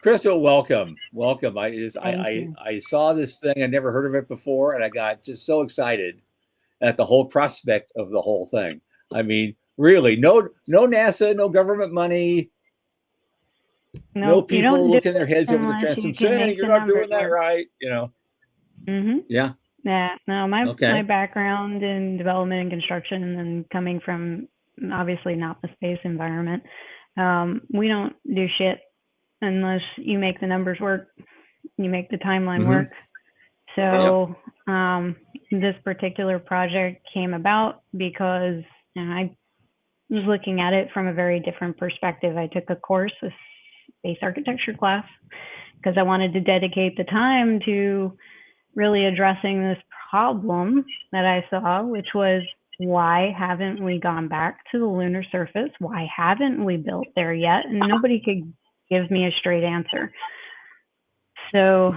Crystal, welcome. Thank you. I saw this thing. I never heard of it before, and I got just so excited at the whole prospect of the whole thing. I mean, really, no NASA, no government money, no No, you people don't do looking their it heads over the unless transom you can saying make you're the not numbers doing that work. right. Mm-hmm. Yeah. Yeah. No, my Okay. background in development and construction, and then coming from obviously not the space environment, we don't do shit unless you make the numbers work, you make the timeline Mm-hmm. work. Yep. So this particular project came about because I was looking at it from a very different perspective. I took a course, a space architecture class, because I wanted to dedicate the time to really addressing this problem that I saw, which was, why haven't we gone back to the lunar surface? Why haven't we built there yet? And nobody could give me a straight answer. So,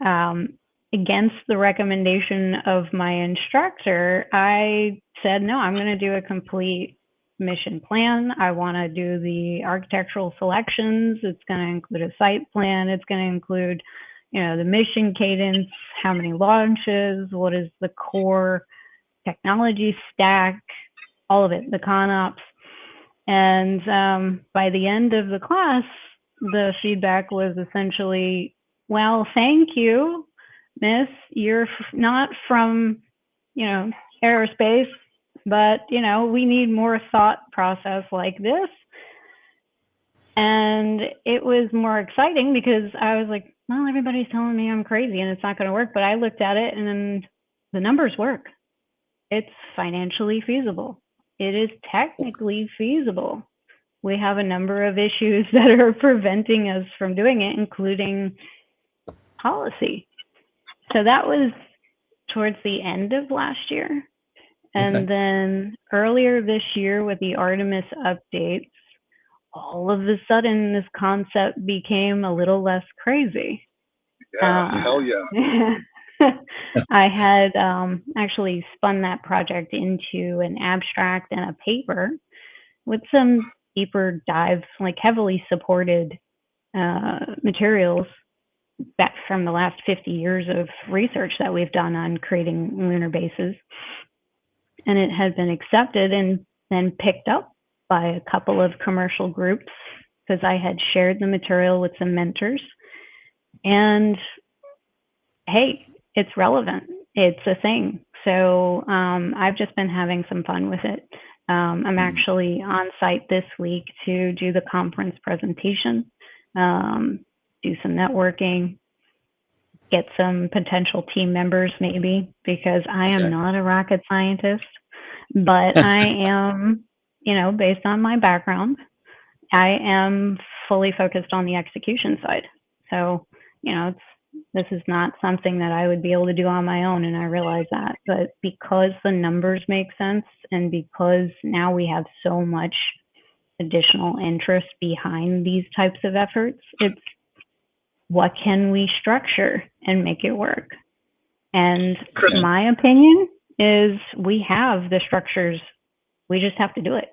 um, against the recommendation of my instructor, I said, no, I'm going to do a complete mission plan. I want to do the architectural selections. It's going to include a site plan. It's going to include, the mission cadence, how many launches, what is the core technology stack, all of it, the con ops. And by the end of the class, the feedback was essentially, well, thank you, Miss. You're not from, you know, aerospace, but, we need more thought process like this. And it was more exciting because I was like, well, everybody's telling me I'm crazy and it's not going to work. But I looked at it and then the numbers work. It's financially feasible. It is technically feasible. We have a number of issues that are preventing us from doing it, including policy. So that was towards the end of last year. Okay. And then earlier this year with the Artemis updates, all of a sudden this concept became a little less crazy. Yeah, hell yeah. I had actually spun that project into an abstract and a paper with some deeper dives, like heavily supported materials back from the last 50 years of research that we've done on creating lunar bases. And it has been accepted and then picked up by a couple of commercial groups because I had shared the material with some mentors. And hey, it's relevant. It's a thing. So I've just been having some fun with it. I'm actually on site this week to do the conference presentation, do some networking, get some potential team members maybe, because I am Okay. not a rocket scientist, but I am, based on my background, I am fully focused on the execution side. So, this is not something that I would be able to do on my own, and I realize that. But because the numbers make sense, and because now we have so much additional interest behind these types of efforts, it's what can we structure and make it work? And Okay. my opinion is we have the structures. We just have to do it.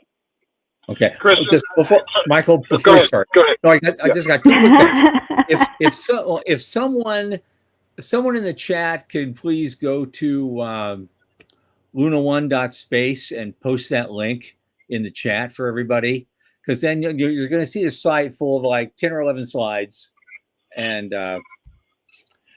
Okay. Kristen, Just before Michael, go before you ahead. start, Go ahead. no, I Yeah. just got two quick things. If someone in the chat could please go to luna1.space and post that link in the chat for everybody, because then you're going to see a site full of like 10 or 11 slides, and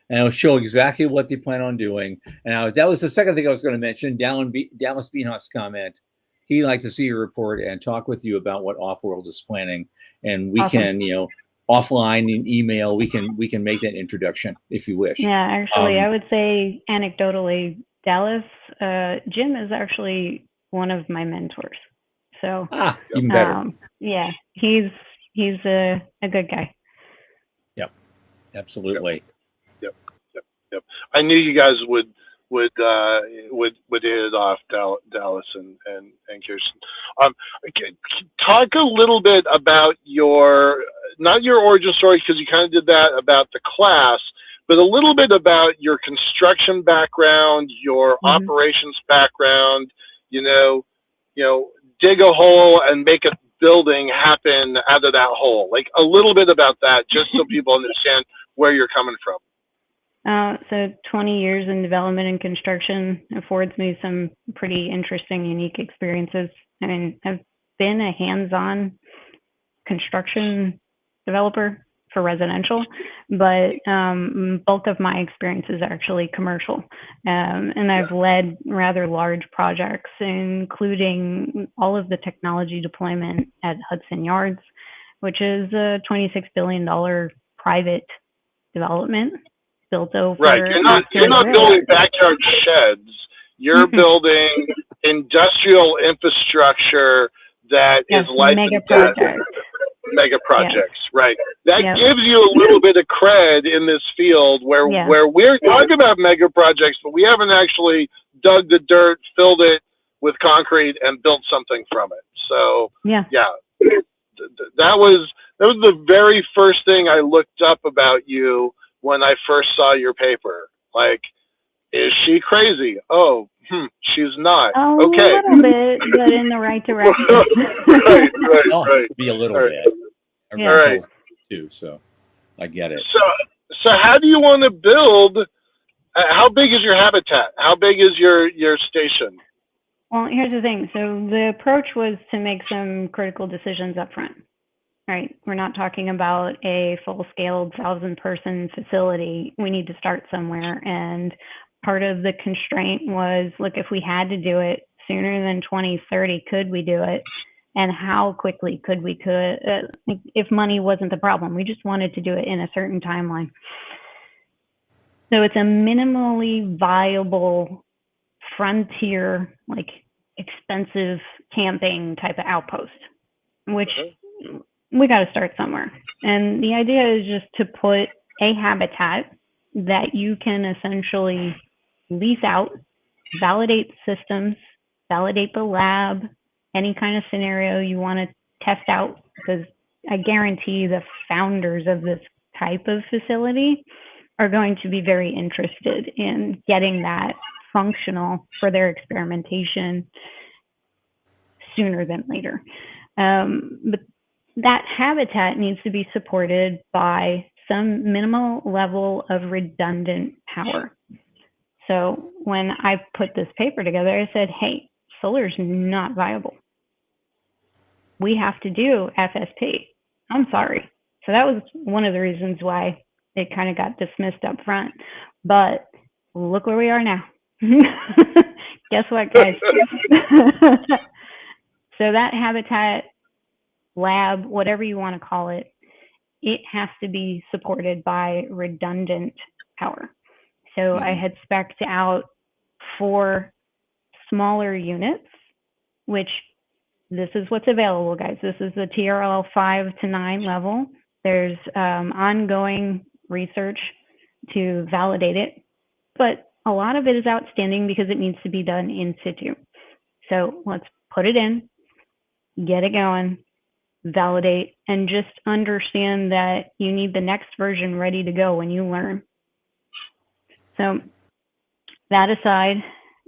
it'll show exactly what they plan on doing. And that was the second thing I was going to mention. Dallas Beanhawk's comment. He'd like to see your report and talk with you about what Offworld is planning, and we Awesome. can, offline in email, we can make that introduction if you wish. Yeah, actually, I would say anecdotally, Dallas, Jim is actually one of my mentors. So, Even better. yeah, he's a good guy. Yep, absolutely. Yep. I knew you guys would hit it off, Dallas and Kirsten. Talk a little bit about not your origin story, because you kind of did that about the class, but a little bit about your construction background, your operations background. Dig a hole and make it building happen out of that hole? Like a little bit about that, just so people understand where you're coming from. So 20 years in development and construction affords me some pretty interesting, unique experiences. I mean, I've been a hands-on construction developer for residential, but bulk of my experience is actually commercial. And I've led rather large projects, including all of the technology deployment at Hudson Yards, which is a $26 billion private development built over. Right. You're not building backyard sheds. You're building industrial infrastructure that is licensed mega projects, right? That gives you a little bit of cred in this field where we're talking about mega projects, but we haven't actually dug the dirt, filled it with concrete, and built something from it. So that was the very first thing I looked up about you when I first saw your paper. Like, is she crazy? Oh, she's not. Okay. A little bit, but in the right direction. right. Be a little bit. Everyone tells me too, so I get it. So how do you want to build? How big is your habitat? How big is your station? Well, here's the thing. So the approach was to make some critical decisions up front. Right. We're not talking about a full-scale 1,000-person facility. We need to start somewhere. And part of the constraint was, look, if we had to do it sooner than 2030, could we do it? And how quickly could we if money wasn't the problem? We just wanted to do it in a certain timeline. So it's a minimally viable frontier, like expensive camping type of outpost, which we got to start somewhere. And the idea is just to put a habitat that you can essentially lease out, validate systems, validate the lab, any kind of scenario you want to test out, because I guarantee the founders of this type of facility are going to be very interested in getting that functional for their experimentation sooner than later. But that habitat needs to be supported by some minimal level of redundant power. So when I put this paper together, I said, hey, solar is not viable. We have to do FSP. I'm sorry. So that was one of the reasons why it kind of got dismissed up front. But look where we are now. Guess what, guys? So that habitat, lab, whatever you want to call it, it has to be supported by redundant power. So I had spec'd out 4 smaller units, which this is what's available, guys. This is the TRL 5 to 9 level. There's ongoing research to validate it, but a lot of it is outstanding because it needs to be done in situ. So let's put it in, get it going, validate, and just understand that you need the next version ready to go when you learn. So that aside,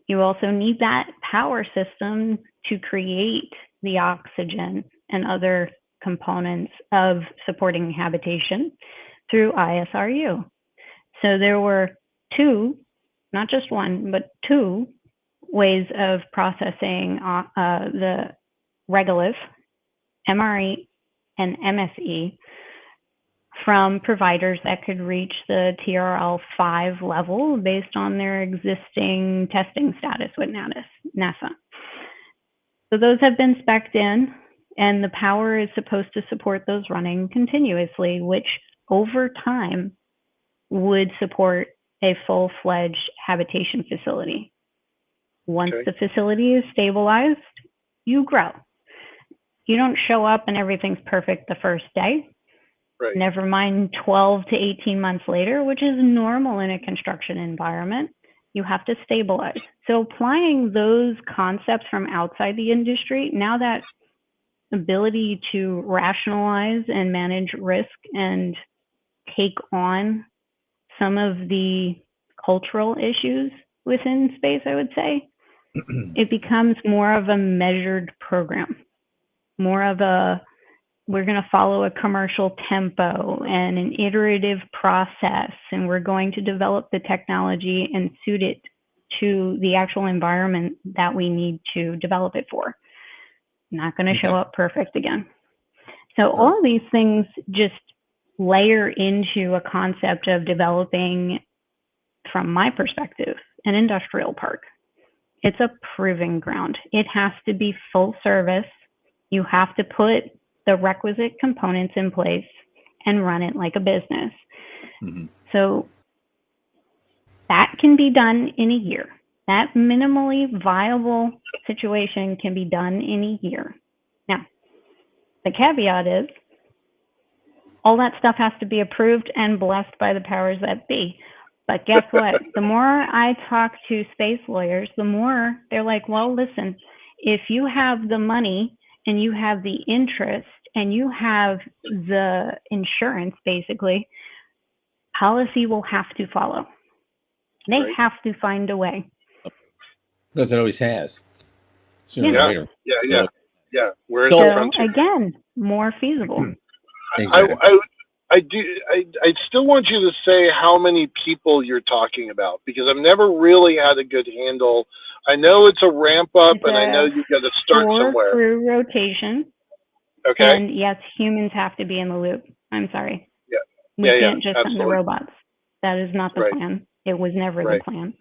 you also need that power system to create the oxygen and other components of supporting habitation through ISRU. So there were 2, not just 1, but 2 ways of processing the regolith, MR8, and MSE from providers that could reach the TRL 5 level based on their existing testing status with NASA. So those have been spec'd in, and the power is supposed to support those running continuously, which over time would support a full-fledged habitation facility. Once the facility is stabilized, you grow. You don't show up and everything's perfect the first day. Right. Never mind 12 to 18 months later, which is normal in a construction environment. You have to stabilize. So applying those concepts from outside the industry, now that ability to rationalize and manage risk and take on some of the cultural issues within space, I would say, it becomes more of a measured program. more of a, we're going to follow a commercial tempo and an iterative process, and we're going to develop the technology and suit it to the actual environment that we need to develop it for. Not going to show up perfect again. So all of these things just layer into a concept of developing, from my perspective, an industrial park. It's a proving ground. It has to be full service. You have to put the requisite components in place and run it like a business. Mm-hmm. So that can be done in a year. That minimally viable situation can be done in a year. Now, the caveat is all that stuff has to be approved and blessed by the powers that be. But guess what? The more I talk to space lawyers, the more they're like, well, listen, if you have the money and you have the interest and you have the insurance, basically, policy will have to follow. They have to find a way. Because it always has. Sooner or later. Yeah. Where's the frontier? Again, more feasible. Exactly. I still want you to say how many people you're talking about, because I've never really had a good handle. I know it's a ramp up, and I know you've got to start somewhere. Crew rotation. Okay. And yes, humans have to be in the loop. I'm sorry. Yeah. We can't just send the robots. That is not the plan. It was never the plan.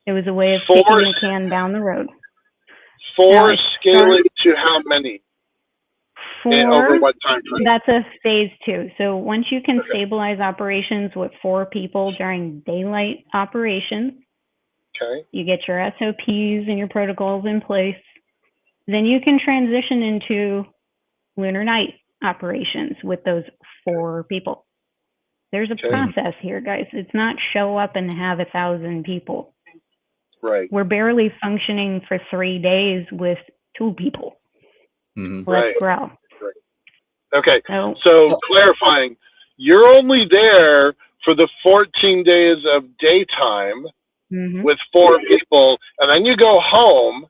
It was a way of kicking the can down the road. Scaling to how many? Over what time frame? That's a phase 2. So once you can stabilize operations with 4 people during daylight operations, you get your SOPs and your protocols in place, then you can transition into lunar night operations with those 4 people. There's a process here, guys. It's not show up and have 1,000 people. Right. We're barely functioning for 3 days with 2 people. Mm-hmm. Let's grow. Right. Okay. So clarifying, you're only there for the 14 days of daytime with 4 people, and then you go home,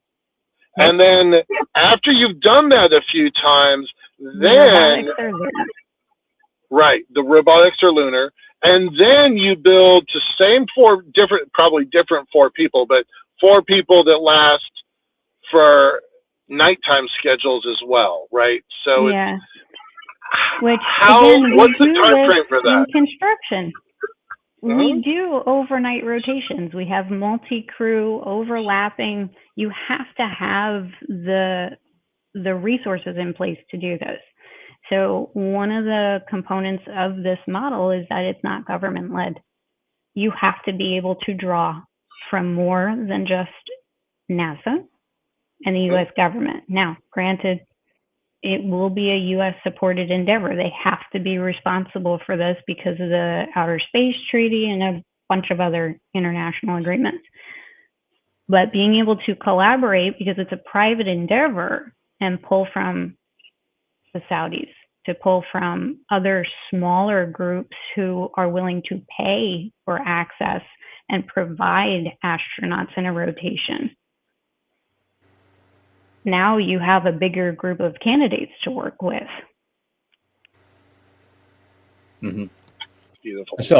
and then after you've done that a few times, then the robotics are lunar, and then you build to same 4 different, probably different 4 people, but 4 people that last for nighttime schedules as well, right? So which again, what's the time frame for that? In construction, we do overnight rotations. We have multi-crew overlapping. You have to have the resources in place to do this. So one of the components of this model is that it's not government-led. You have to be able to draw from more than just NASA and the U.S. government. Now, granted, it will be a U.S.-supported endeavor. They have to be responsible for this because of the Outer Space Treaty and a bunch of other international agreements. But being able to collaborate, because it's a private endeavor, and pull from the Saudis, to pull from other smaller groups who are willing to pay for access and provide astronauts in a rotation. Now you have a bigger group of candidates to work with. Mm-hmm. Beautiful. So